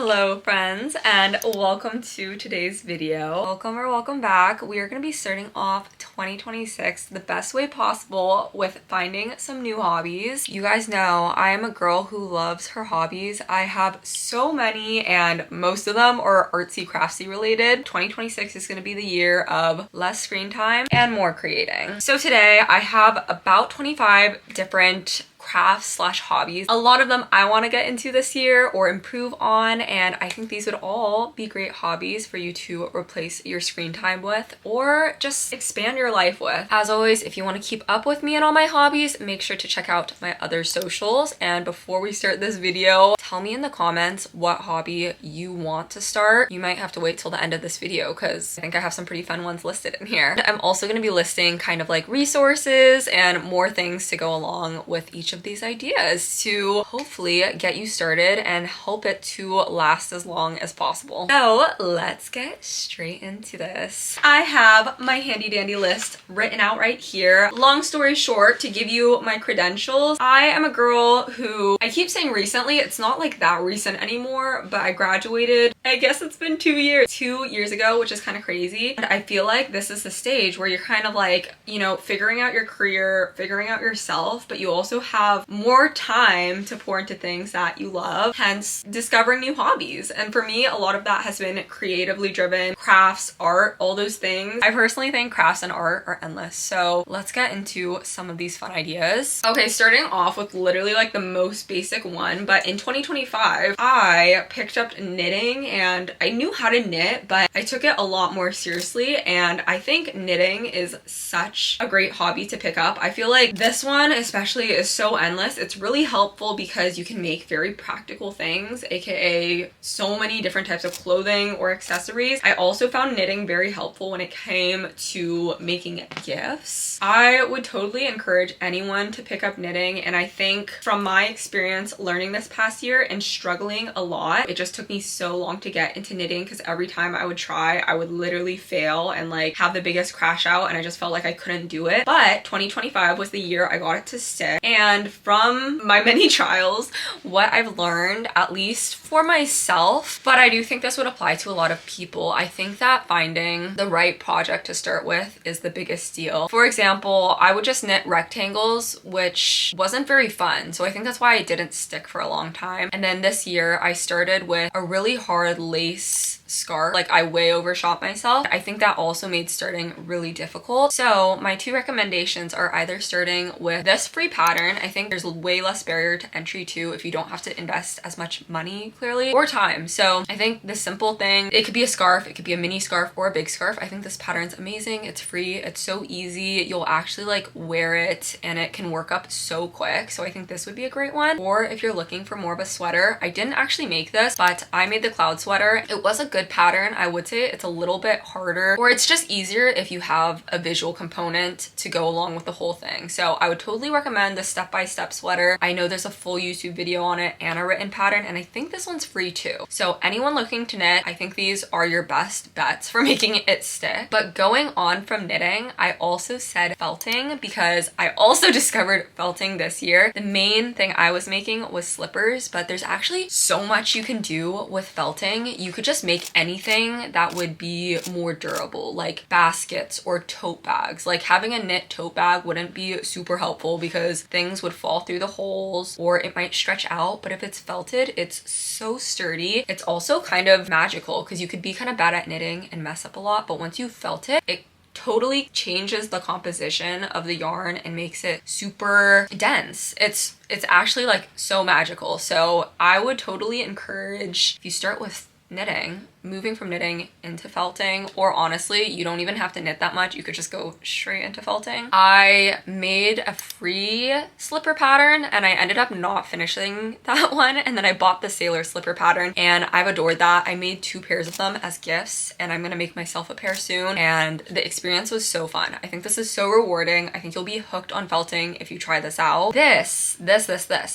Hello friends, and welcome to today's video. Welcome or welcome back. We are going to be starting off 2026 the best way possible with finding some new hobbies. You guys know I am a girl who loves her hobbies. I have so many and most of them are artsy craftsy related. 2026 is going to be the year of less screen time and more creating. So today I have about 25 different crafts slash hobbies. A lot of them I want to get into this year or improve on, and I think these would all be great hobbies for you to replace your screen time with or just expand your life with. As always, if you want to keep up with me and all my hobbies, make sure to check out my other socials. And before we start this video, tell me in the comments what hobby you want to start. You might have to wait till the end of this video because I think I have some pretty fun ones listed in here. I'm also going to be listing kind of like resources and more things to go along with each of these ideas to hopefully get you started and help it to last as long as possible. So let's get straight into this. I have my handy dandy list written out right here. Long story short, to give you my credentials, I am a girl who, I keep saying recently, it's not like that recent anymore, but I graduated, I guess it's been 2 years ago, which is kind of crazy. And I feel like this is the stage where you're kind of like, you know, figuring out your career, figuring out yourself, but you also have more time to pour into things that you love, hence discovering new hobbies. And for me, a lot of that has been creatively driven, crafts, art, all those things. I personally think crafts and art are endless. So let's get into some of these fun ideas. Okay, starting off with literally like the most basic one, but in 2025, I picked up knitting and I knew how to knit, but I took it a lot more seriously. And I think knitting is such a great hobby to pick up. I feel like this one especially is so endless. It's really helpful because you can make very practical things, aka so many different types of clothing or accessories. I also found knitting very helpful when it came to making gifts. I would totally encourage anyone to pick up knitting, and I think from my experience learning this past year and struggling a lot, it just took me so long to get into knitting because every time I would try, I would literally fail and like have the biggest crash out, and I just felt like I couldn't do it. But 2025 was the year I got it to stick, and from my many trials, what I've learned, at least for myself, but I do think this would apply to a lot of people, I think that finding the right project to start with is the biggest deal. For example, I would just knit rectangles, which wasn't very fun, so I think that's why I didn't stick for a long time. And then this year I started with a really hard lace scarf. Like, I way overshot myself. I think that also made starting really difficult. So my two recommendations are either starting with this free pattern. I think there's way less barrier to entry too if you don't have to invest as much money, clearly, or time. So I think the simple thing, it could be a scarf, it could be a mini scarf or a big scarf. I think this pattern's amazing. It's free, it's so easy, you'll actually like wear it and it can work up so quick. So I think this would be a great one. Or if you're looking for more of a sweater, I didn't actually make this, but I made the cloud sweater. It was a good pattern. I would say it's a little bit harder, or it's just easier if you have a visual component to go along with the whole thing. So I would totally recommend the step-by-step sweater. I know there's a full YouTube video on it and a written pattern, and I think this one's free too. So anyone looking to knit, I think these are your best bets for making it stick. But going on from knitting, I also said felting because I also discovered felting this year. The main thing I was making was slippers, but there's actually so much you can do with felting. You could just make anything that would be more durable, like baskets or tote bags. Like, having a knit tote bag wouldn't be super helpful because things would fall through the holes or it might stretch out, but if it's felted, it's so sturdy. It's also kind of magical because you could be kind of bad at knitting and mess up a lot, but once you felt it, it totally changes the composition of the yarn and makes it super dense. It's actually like so magical. So I would totally encourage, if you start with knitting, moving from knitting into felting, or honestly, you don't even have to knit that much. You could just go straight into felting. I made a free slipper pattern and I ended up not finishing that one. And then I bought the sailor slipper pattern and I've adored that. I made 2 pairs of them as gifts and I'm gonna make myself a pair soon. And the experience was so fun. I think this is so rewarding. I think you'll be hooked on felting if you try this out. This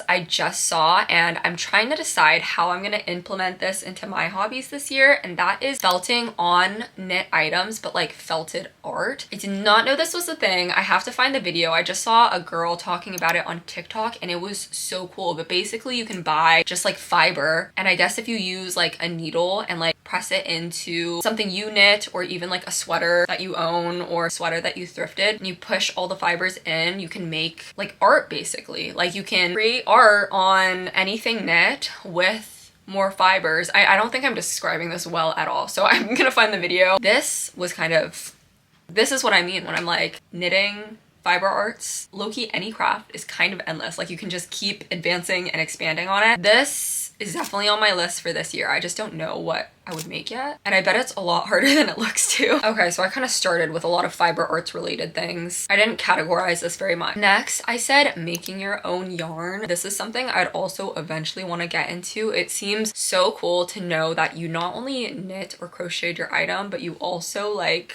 I just saw, and I'm trying to decide how I'm gonna implement this into my hobbies this year. and that is felting on knit items, but like felted art. I did not know this was a thing. I have to find the video. I just saw a girl talking about it on TikTok and it was so cool. But basically you can buy just like fiber, and I guess if you use like a needle and like press it into something you knit, or even like a sweater that you own or a sweater that you thrifted, and you push all the fibers in, you can make like art basically. Like you can create art on anything knit with more fibers. I don't think I'm describing this well at all, so I'm gonna find the video. This is what I mean when I'm like knitting fiber arts. Low-key, any craft is kind of endless. Like you can just keep advancing and expanding on it. This is definitely on my list for this year. I just don't know what I would make yet. And I bet it's a lot harder than it looks too. Okay, so I kind of started with a lot of fiber arts related things. I didn't categorize this very much. Next, I said making your own yarn. This is something I'd also eventually want to get into. It seems so cool to know that you not only knit or crocheted your item, but you also like,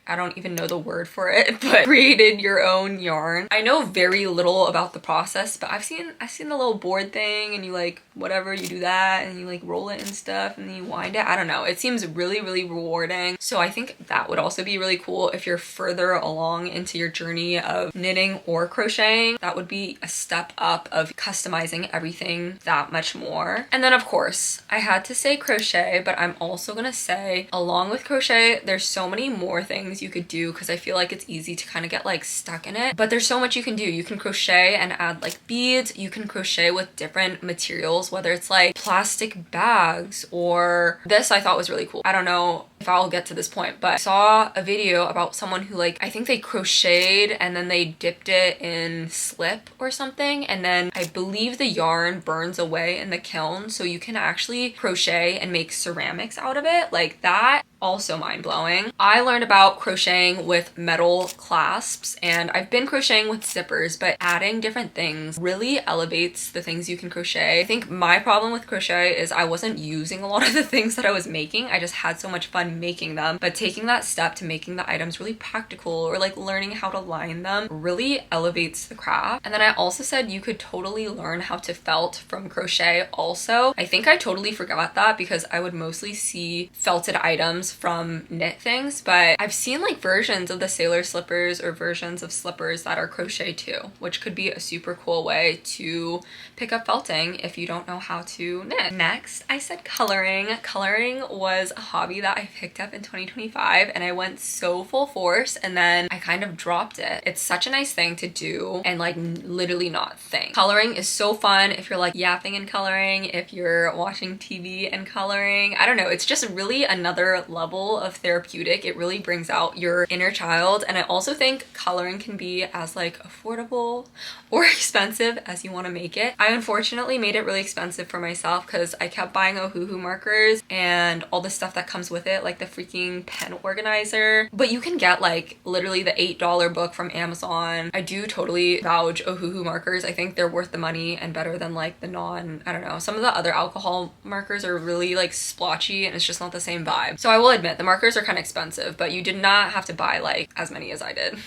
I don't even know the word for it, but created your own yarn. I know very little about the process, but I've seen the little board thing, and you like whatever, you do that and you like roll it and stuff and then you wind it. I don't know. It seems really, really rewarding. So I think that would also be really cool if you're further along into your journey of knitting or crocheting. That would be a step up of customizing everything that much more. And then of course, I had to say crochet, but I'm also gonna say along with crochet, there's so many more things you could do, because I feel like it's easy to kind of get like stuck in it, but there's so much you can do. You can crochet and add like beads. You can crochet with different materials, whether it's like plastic bags, or this I thought was really cool. I don't know if I'll get to this point, but I saw a video about someone who like, I think they crocheted and then they dipped it in slip or something, and then I believe the yarn burns away in the kiln, so you can actually crochet and make ceramics out of it. Like that, also mind-blowing. I learned about crocheting with metal clasps, and I've been crocheting with zippers, but adding different things really elevates the things you can crochet. I think my problem with crochet is I wasn't using a lot of the things that I was making. I just had so much fun making them, but taking that step to making the items really practical, or like learning how to line them, really elevates the craft. And then I also said you could totally learn how to felt from crochet also. I think I totally forgot that because I would mostly see felted items from knit things, but I've seen like versions of the sailor slippers or versions of slippers that are crochet too, which could be a super cool way to pick up felting if you don't know how to knit. Next, I said coloring. Coloring was a hobby that I picked up in 2025, and I went so full force and then I kind of dropped it. It's such a nice thing to do and like literally not think. Coloring is so fun if you're like yapping and coloring, if you're watching TV and coloring. I don't know, it's just really another level of therapeutic. It really brings out your inner child, and I also think coloring can be as like affordable or expensive as you want to make it. I unfortunately made it really expensive for myself because I kept buying Ohuhu markers and all the stuff that comes with it, like the freaking pen organizer. But you can get like literally the $8 book from Amazon. I do totally vouch Ohuhu markers. I think they're worth the money and better than like the I don't know, some of the other alcohol markers are really like splotchy and it's just not the same vibe. So I will admit the markers are kind of expensive, but you did not have to buy like as many as I did.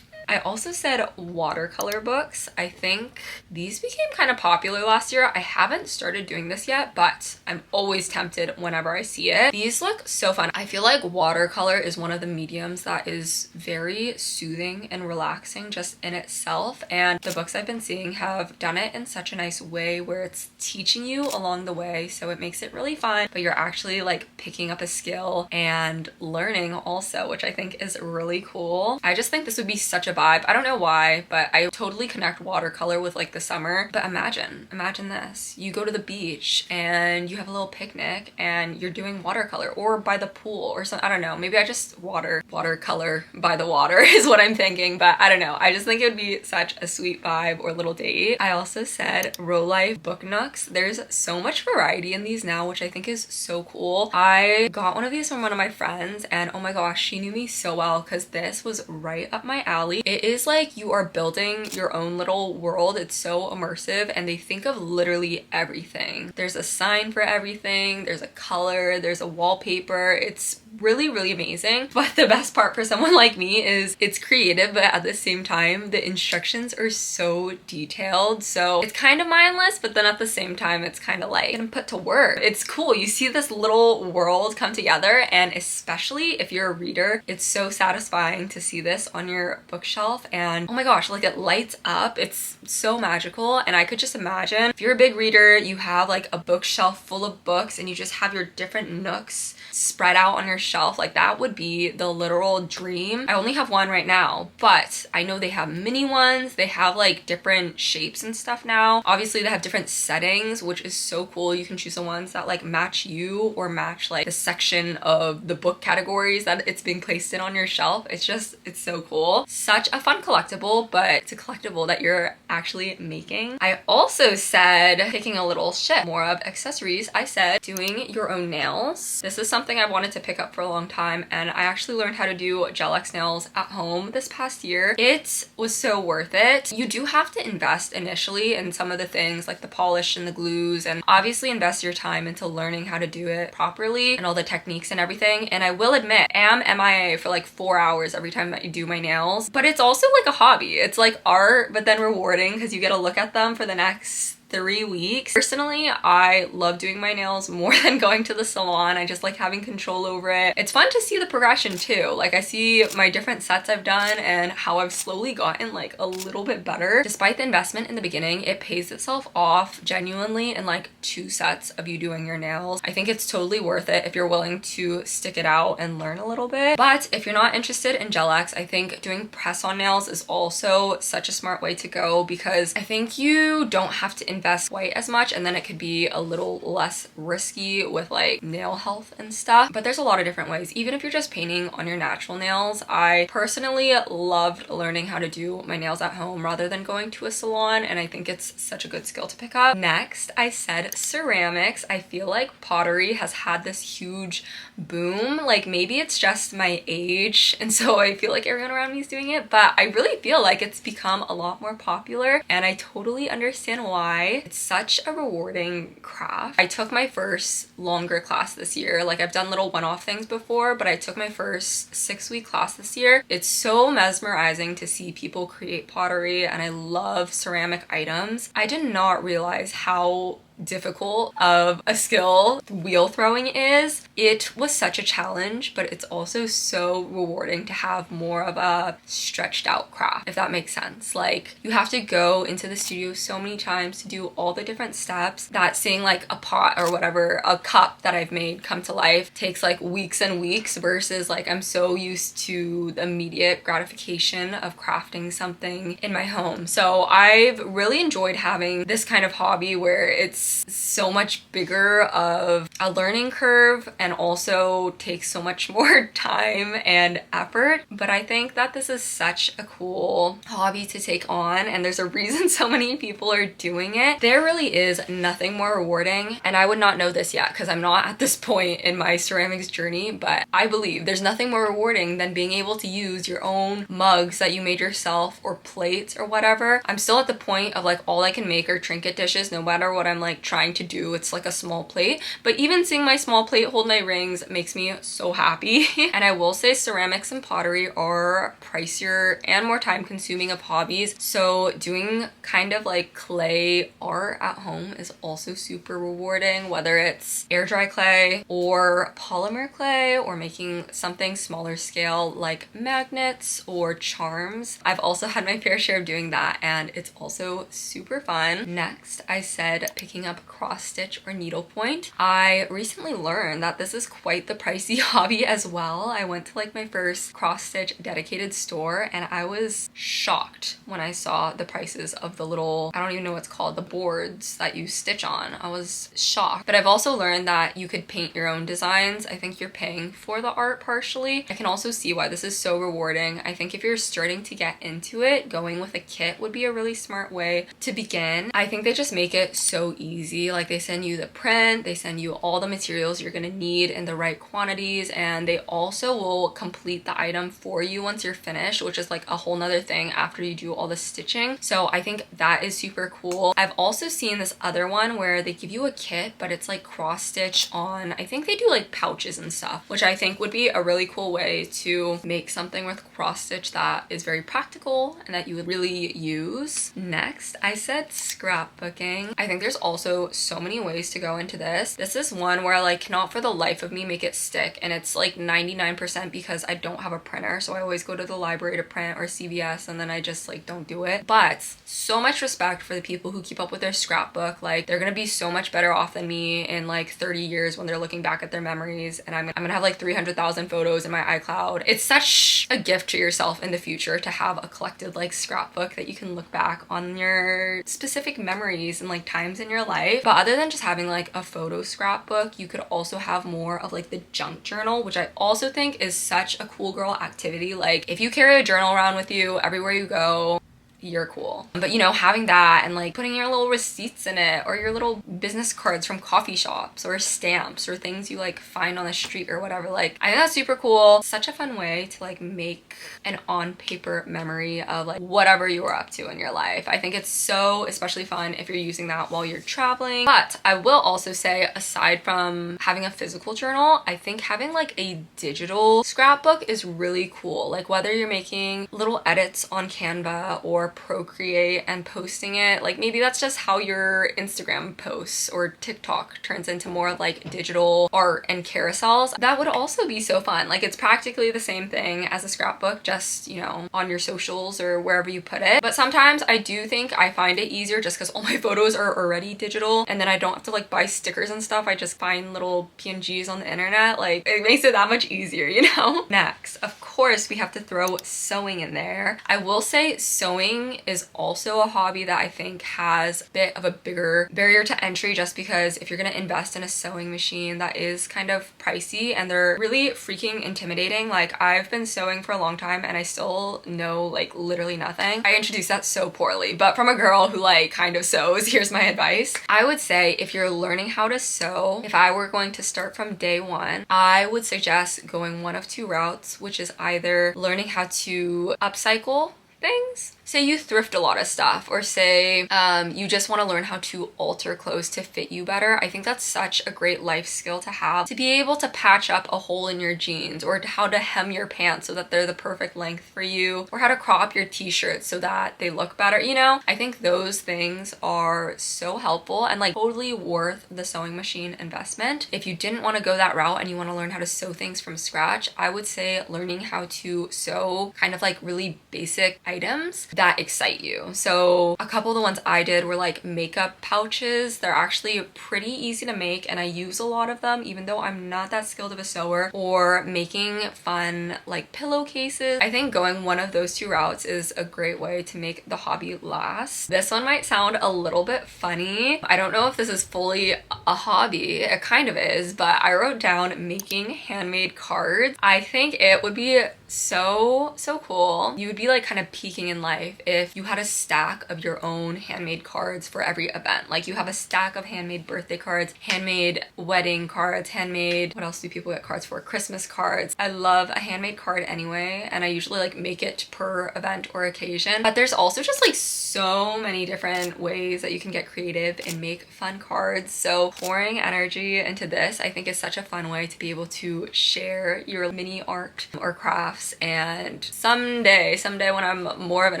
I also said watercolor books. I think these became kind of popular last year. I haven't started doing this yet, but I'm always tempted whenever I see it. These look so fun. I feel like watercolor is one of the mediums that is very soothing and relaxing just in itself, and the books I've been seeing have done it in such a nice way where it's teaching you along the way, so it makes it really fun, but you're actually like picking up a skill and learning also, which I think is really cool. I just think this would be such a vibe. I don't know why, but I totally connect watercolor with like the summer. But imagine this. You go to the beach and you have a little picnic and you're doing watercolor, or by the pool or something. I don't know. Maybe I just watercolor by the water is what I'm thinking, but I don't know. I just think it would be such a sweet vibe or little date. I also said rolife book nooks. There's so much variety in these now, which I think is so cool. I got one of these from one of my friends, and oh my gosh, she knew me so well because this was right up my alley. It is like you are building your own little world. It's so immersive, and they think of literally everything. There's a sign for everything. There's a color. There's a wallpaper. It's really, really amazing. But the best part for someone like me is it's creative, but at the same time, the instructions are so detailed. So it's kind of mindless, but then at the same time, it's kind of like getting put to work. It's cool. You see this little world come together, and especially if you're a reader, it's so satisfying to see this on your bookshelf. And oh my gosh, like it lights up. It's so magical. And I could just imagine if you're a big reader, you have like a bookshelf full of books and you just have your different nooks spread out on your shelf. Like that would be the literal dream. I only have one right now, but I know they have mini ones. They have like different shapes and stuff now. Obviously they have different settings, which is so cool. You can choose the ones that like match you or match like the section of the book categories that it's being placed in on your shelf. It's so cool. Such a fun collectible, but it's a collectible that you're actually making. I also said, taking a little shift, more of accessories, I said doing your own nails. This is something I wanted to pick up for a long time, and I actually learned how to do gel X nails at home this past year. It was so worth it. You do have to invest initially in some of the things like the polish and the glues, and obviously invest your time into learning how to do it properly and all the techniques and everything. And I will admit, I am MIA for like 4 hours every time that you do my nails, but it's also like a hobby. It's like art, but then rewarding because you get to look at them for the next 3 weeks. Personally, I love doing my nails more than going to the salon. I just like having control over it. It's fun to see the progression too. Like I see my different sets I've done and how I've slowly gotten like a little bit better. Despite the investment in the beginning, it pays itself off genuinely in like 2 sets of you doing your nails. I think it's totally worth it if you're willing to stick it out and learn a little bit. But if you're not interested in gel X, I think doing press-on nails is also such a smart way to go, because I think you don't have to invest quite as much, and then it could be a little less risky with like nail health and stuff. But there's a lot of different ways. Even if you're just painting on your natural nails, I personally loved learning how to do my nails at home rather than going to a salon, and I think it's such a good skill to pick up. Next, I said ceramics. I feel like pottery has had this huge boom. Like maybe it's just my age, and so I feel like everyone around me is doing it, but I really feel like it's become a lot more popular, and I totally understand why. It's such a rewarding craft. I took my first longer class this year. Like I've done little one-off things before, but I took my first 6-week class this year. It's so mesmerizing to see people create pottery, and I love ceramic items. I did not realize how difficult of a skill wheel throwing is. It was such a challenge, but it's also so rewarding to have more of a stretched out craft, if that makes sense. Like you have to go into the studio so many times to do all the different steps that seeing like a pot or whatever, a cup that I've made come to life takes like weeks and weeks, versus like I'm so used to the immediate gratification of crafting something in my home. So I've really enjoyed having this kind of hobby where it's so much bigger of a learning curve and also takes so much more time and effort. But I think that this is such a cool hobby to take on, and there's a reason so many people are doing it. There really is nothing more rewarding, and I would not know this yet because I'm not at this point in my ceramics journey, but I believe there's nothing more rewarding than being able to use your own mugs that you made yourself or plates or whatever. I'm still at the point of like all I can make are trinket dishes, no matter what I'm like trying to do. It's like a small plate, but even seeing my small plate hold my rings makes me so happy. And I will say ceramics and pottery are pricier and more time consuming of hobbies, so doing kind of like clay art at home is also super rewarding, whether it's air dry clay or polymer clay or making something smaller scale like magnets or charms. I've also had my fair share of doing that, and it's also super fun. Next, I said picking up cross stitch or needlepoint. I recently learned that this is quite the pricey hobby as well. I went to like my first cross stitch dedicated store, and I was shocked when I saw the prices of the little, I don't even know what's called, the boards that you stitch on. I was shocked. But I've also learned that you could paint your own designs. I think you're paying for the art partially. I can also see why this is so rewarding. I think if you're starting to get into it, going with a kit would be a really smart way to begin. I think they just make it so easy easy. Like they send you the print, they send you all the materials you're gonna need in the right quantities, and they also will complete the item for you once you're finished, which is like a whole nother thing after you do all the stitching. So I think that is super cool. I've also seen this other one where they give you a kit, but it's like cross stitch on, I think they do like pouches and stuff, which I think would be a really cool way to make something with cross stitch that is very practical and that you would really use. Next, I said scrapbooking. I think there's also so many ways to go into this. This is one where I like cannot for the life of me make it stick, and it's like 99% because I don't have a printer, so I always go to the library to print or CVS, and then I just like don't do it. But so much respect for the people who keep up with their scrapbook. Like they're gonna be so much better off than me in like 30 years when they're looking back at their memories, and I'm gonna have like 300,000 photos in my iCloud. It's such a gift to yourself in the future to have a collected like scrapbook that you can look back on your specific memories and like times in your life. But other than just having like a photo scrapbook, you could also have more of like the junk journal, which I also think is such a cool girl activity. Like if you carry a journal around with you everywhere you go, you're cool. But you know, having that and like putting your little receipts in it, or your little business cards from coffee shops, or stamps, or things you like find on the street or whatever, like I think that's super cool. Such a fun way to like make an on paper memory of like whatever you were up to in your life. I think it's so especially fun if you're using that while you're traveling. But I will also say, aside from having a physical journal, I think having like a digital scrapbook is really cool. Like whether you're making little edits on Canva or Procreate and posting it, like maybe that's just how your Instagram posts or TikTok turns into more like digital art and carousels. That would also be so fun. Like it's practically the same thing as a scrapbook, just, you know, on your socials or wherever you put it. But sometimes I do think I find it easier just because all my photos are already digital, and then I don't have to like buy stickers and stuff. I just find little PNGs on the internet. Like it makes it that much easier, you know? Next, of course, we have to throw sewing in there. I will say sewing is also a hobby that I think has a bit of a bigger barrier to entry, just because if you're gonna invest in a sewing machine, that is kind of pricey and they're really freaking intimidating. Like I've been sewing for a long time and I still know like literally nothing. I introduced that so poorly, but from a girl who like kind of sews, here's my advice. I would say if you're learning how to sew, if I were going to start from day one, I would suggest going one of two routes, which is either learning how to upcycle things. Say you thrift a lot of stuff, or say you just want to learn how to alter clothes to fit you better. I think that's such a great life skill to have, to be able to patch up a hole in your jeans, or how to hem your pants so that they're the perfect length for you, or how to crop your t-shirts so that they look better, you know? I think those things are so helpful and like totally worth the sewing machine investment. If you didn't want to go that route and you want to learn how to sew things from scratch, I would say learning how to sew kind of like really basic items that excite you. So a couple of the ones I did were like makeup pouches. They're actually pretty easy to make and I use a lot of them even though I'm not that skilled of a sewer. Or making fun like pillowcases. I think going one of those two routes is a great way to make the hobby last. This one might sound a little bit funny. I don't know if this is fully a hobby. It kind of is, but I wrote down making handmade cards. I think it would be so cool. You would be like kind of peaking in life if you had a stack of your own handmade cards for every event. Like you have a stack of handmade birthday cards, handmade wedding cards, handmade, what else do people get cards for? Christmas cards. I love a handmade card anyway, and I usually like make it per event or occasion. But there's also just like so many different ways that you can get creative and make fun cards. So pouring energy into this, I think, is such a fun way to be able to share your mini art or crafts. And someday when I'm more of an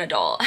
adult,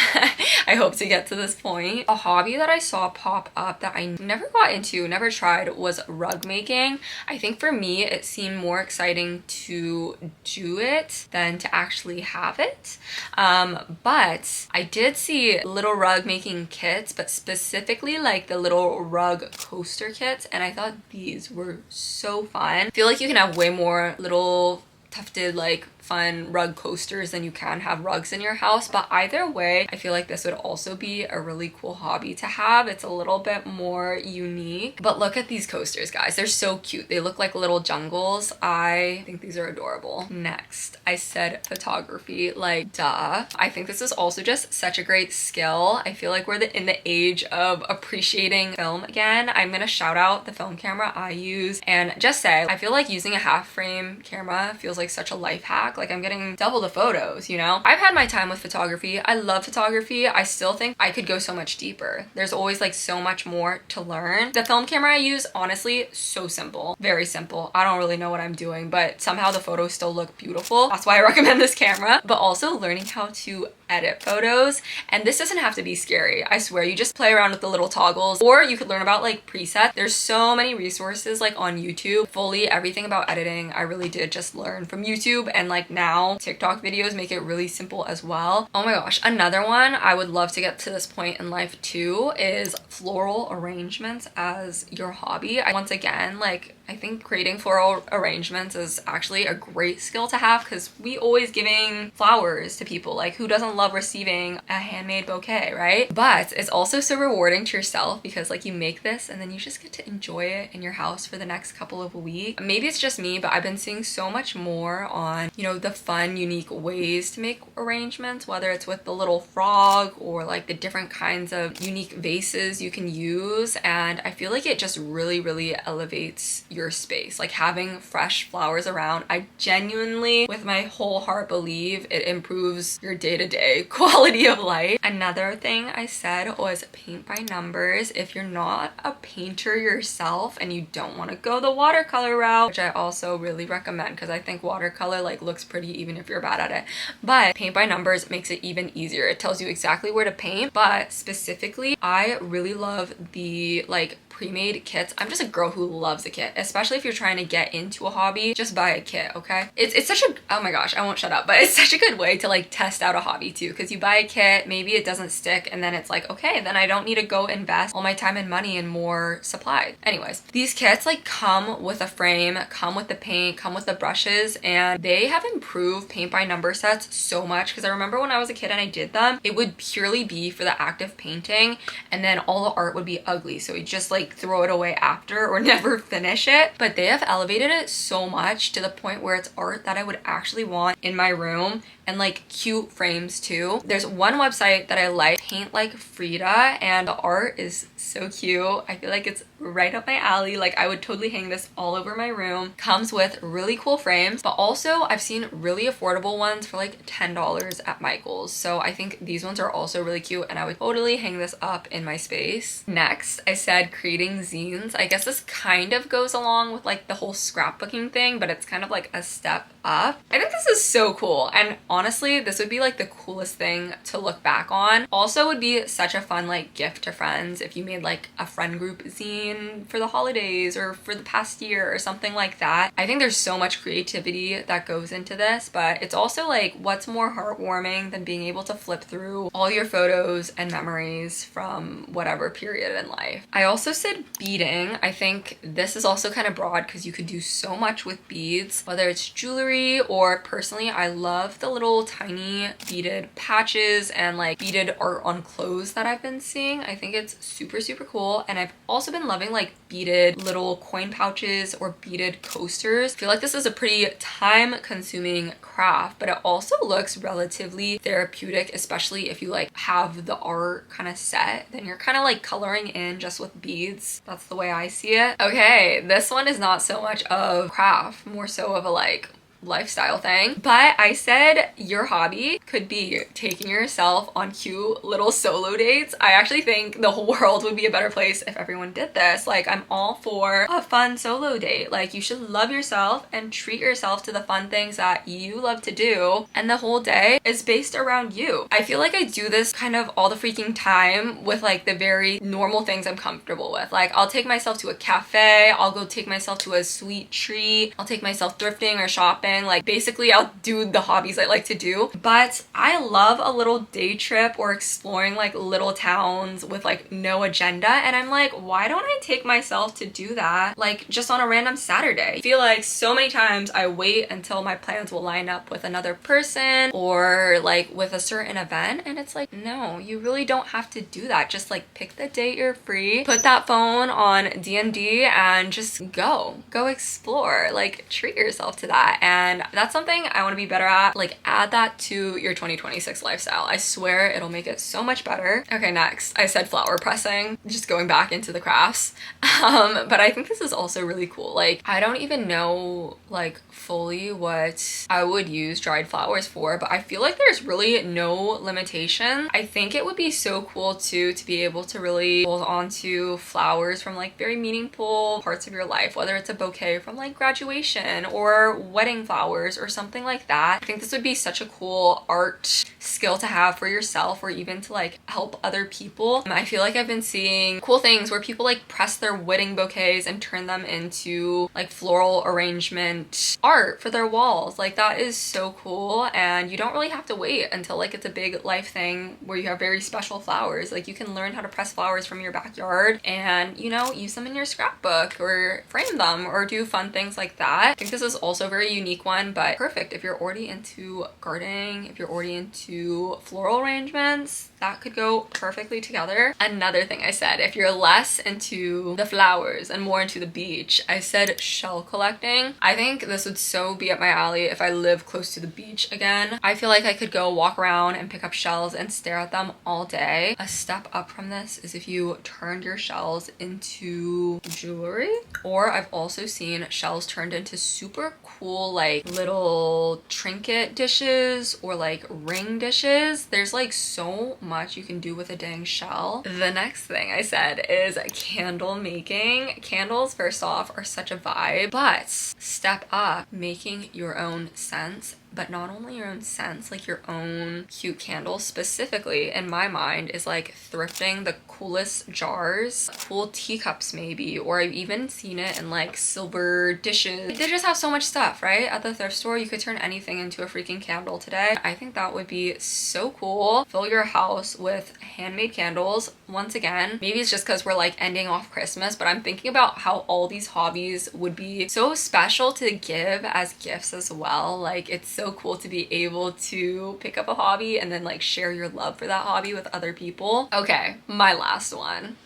I hope to get to this point. A hobby that I saw pop up that I never got into, never tried, was rug making. I think for me it seemed more exciting to do it than to actually have it. But I did see little rug making kits, but specifically like the little rug coaster kits, and I thought these were so fun. I feel like you can have way more little tufted like fun rug coasters than you can have rugs in your house. But either way, I feel like this would also be a really cool hobby to have. It's a little bit more unique. But look at these coasters, guys. They're so cute. They look like little jungles. I think these are adorable. Next, I said photography, like duh. I think this is also just such a great skill. I feel like we're in the age of appreciating film again. I'm gonna shout out the film camera I use and just say, I feel like using a half frame camera feels like such a life hack. Like I'm getting double the photos, you know? I've had my time with photography. I love photography. I still think I could go so much deeper. There's always like so much more to learn. The film camera I use, honestly, so simple, very simple. I don't really know what I'm doing, but somehow the photos still look beautiful. That's why I recommend this camera. But also learning how to edit photos, and this doesn't have to be scary. I swear, you just play around with the little toggles, or you could learn about like presets. There's so many resources like on YouTube. Fully everything about editing I really did just learn from YouTube, and like now TikTok videos make it really simple as well. Oh my gosh, another one I would love to get to this point in life too is floral arrangements as your hobby. Once again, like I think creating floral arrangements is actually a great skill to have, because we always giving flowers to people. Like who doesn't love receiving a handmade bouquet, right? But it's also so rewarding to yourself, because like you make this and then you just get to enjoy it in your house for the next couple of weeks. Maybe it's just me, but I've been seeing so much more on, you know, the fun, unique ways to make arrangements, whether it's with the little frog or like the different kinds of unique vases you can use. And I feel like it just really, really elevates your space. Like having fresh flowers around, I genuinely, with my whole heart, believe it improves your day-to-day quality of life. Another thing I said was paint by numbers. If you're not a painter yourself and you don't want to go the watercolor route, which I also really recommend, because I think watercolor like looks pretty even if you're bad at it, but paint by numbers makes it even easier. It tells you exactly where to paint. But specifically, I really love the like pre-made kits. I'm just a girl who loves a kit, especially if you're trying to get into a hobby. Just buy a kit, okay? It's such a, oh my gosh, I won't shut up, but it's such a good way to like test out a hobby too, because you buy a kit, maybe it doesn't stick, and then it's like, okay, then I don't need to go invest all my time and money in more supplies. Anyways, these kits like come with a frame, come with the paint, come with the brushes, and they have improved paint by number sets so much, because I remember when I was a kid and I did them, it would purely be for the act of painting, and then all the art would be ugly, so you just like throw it away after or never finish it. But they have elevated it so much to the point where it's art that I would actually want in my room, and like cute frames too. There's one website that I like, Paint Like Frida, and the art is so cute. I feel like it's right up my alley. Like I would totally hang this all over my room. Comes with really cool frames, but also I've seen really affordable ones for like $10 at Michael's. So I think these ones are also really cute, and I would totally hang this up in my space. Next, I said creating zines. I guess this kind of goes along with like the whole scrapbooking thing, but it's kind of like a step up. I think this is so cool, and honestly this would be like the coolest thing to look back on. Also would be such a fun like gift to friends if you made like a friend group zine for the holidays or for the past year or something like that. I think there's so much creativity that goes into this, but it's also like, what's more heartwarming than being able to flip through all your photos and memories from whatever period in life. I also said beading. I think this is also kind of broad because you could do so much with beads, whether it's jewelry, or personally I love the little tiny beaded patches and like beaded art on clothes that I've been seeing. I think it's super, super cool. And I've also been loving like beaded little coin pouches or beaded coasters. I feel like this is a pretty time consuming craft, but it also looks relatively therapeutic, especially if you like have the art kind of set, then you're kind of like coloring in just with beads. That's the way I see it. Okay, this one is not so much of craft, more so of a like lifestyle thing, but I said your hobby could be taking yourself on cute little solo dates. I actually think the whole world would be a better place if everyone did this. Like I'm all for a fun solo date. Like you should love yourself and treat yourself to the fun things that you love to do, and the whole day is based around you. I feel like I do this kind of all the freaking time with like the very normal things I'm comfortable with. Like I'll take myself to a cafe, I'll go take myself to a sweet treat, I'll take myself thrifting or shopping, everything. Like basically I'll do the hobbies I like to do, but I love a little day trip or exploring like little towns with like no agenda. And I'm like, why don't I take myself to do that like just on a random Saturday? I feel like so many times I wait until my plans will line up with another person or like with a certain event, and it's like, no, you really don't have to do that. Just like pick the date you're free, put that phone on DND and just go explore. Like treat yourself to that. And that's something I want to be better at. Like add that to your 2026 lifestyle. I swear it'll make it so much better. Okay, next I said flower pressing, just going back into the crafts. But I think this is also really cool. Like I don't even know like fully what I would use dried flowers for, but I feel like there's really no limitation. I think it would be so cool too to be able to really hold on to flowers from like very meaningful parts of your life, whether it's a bouquet from like graduation or wedding flowers or something like that. I think this would be such a cool art skill to have for yourself, or even to like help other people. I feel like I've been seeing cool things where people like press their wedding bouquets and turn them into like floral arrangement art for their walls. Like that is so cool, and you don't really have to wait until like it's a big life thing where you have very special flowers. Like you can learn how to press flowers from your backyard and, you know, use them in your scrapbook or frame them or do fun things like that. I think this is also a very unique one, but perfect if you're already into gardening, if you're already into floral arrangements. That could go perfectly together. Another thing I said, if you're less into the flowers and more into the beach, I said shell collecting. I think this would so be up my alley if I live close to the beach again. I feel like I could go walk around and pick up shells and stare at them all day. A step up from this is if you turned your shells into jewelry, or I've also seen shells turned into super cool like little trinket dishes or like ring dishes. There's like so much you can do with a dang shell. The next thing I said is candle making. Candles, first off, are such a vibe, but step up making your own scents. But not only your own scents, like your own cute candles. Specifically in my mind is like thrifting the coolest jars, cool teacups maybe, or I've even seen it in like silver dishes. They just have so much stuff, right? At the thrift store, you could turn anything into a freaking candle today. I think that would be so cool. Fill your house with handmade candles. Once again, maybe it's just because we're like ending off Christmas, but I'm thinking about how all these hobbies would be so special to give as gifts as well. Like it's so cool to be able to pick up a hobby and then like share your love for that hobby with other people. Okay, my last one.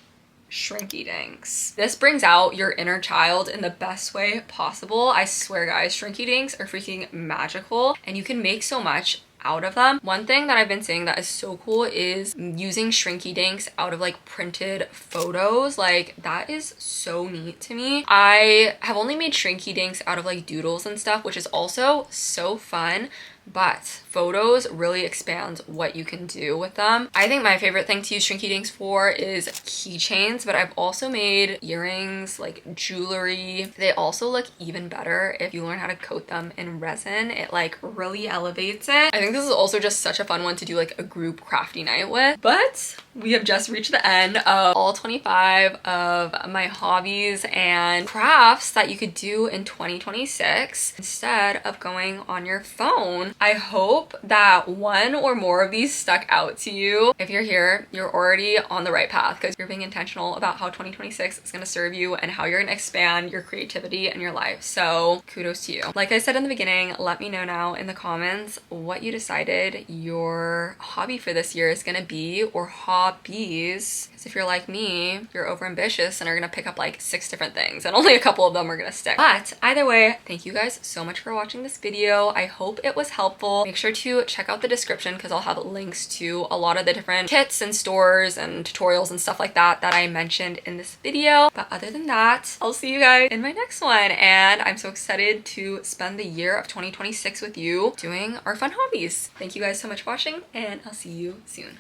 Shrinky dinks. This brings out your inner child in the best way possible. I swear guys, shrinky dinks are freaking magical and you can make so much out of them. One thing that I've been seeing that is so cool is using shrinky dinks out of like printed photos. Like that is so neat to me. I have only made shrinky dinks out of like doodles and stuff, which is also so fun, but photos really expand what you can do with them. I think my favorite thing to use shrinky dinks for is keychains, but I've also made earrings, like jewelry. They also look even better if you learn how to coat them in resin. It like really elevates it. I think this is also just such a fun one to do like a group crafty night with. But we have just reached the end of all 25 of my hobbies and crafts that you could do in 2026 instead of going on your phone. I hope that one or more of these stuck out to you. If you're here, you're already on the right path because you're being intentional about how 2026 is going to serve you and how you're going to expand your creativity and your life. So kudos to you. Like I said in the beginning, let me know now in the comments what you decided your hobby for this year is going to be, or hobbies. Because if you're like me, you're overambitious and are going to pick up like 6 different things and only a couple of them are going to stick. But either way, thank you guys so much for watching this video. I hope it was helpful. Make sure to check out the description because I'll have links to a lot of the different kits and stores and tutorials and stuff like that that I mentioned in this video. But other than that, I'll see you guys in my next one. And I'm so excited to spend the year of 2026 with you doing our fun hobbies. Thank you guys so much for watching and I'll see you soon.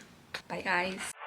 Bye guys.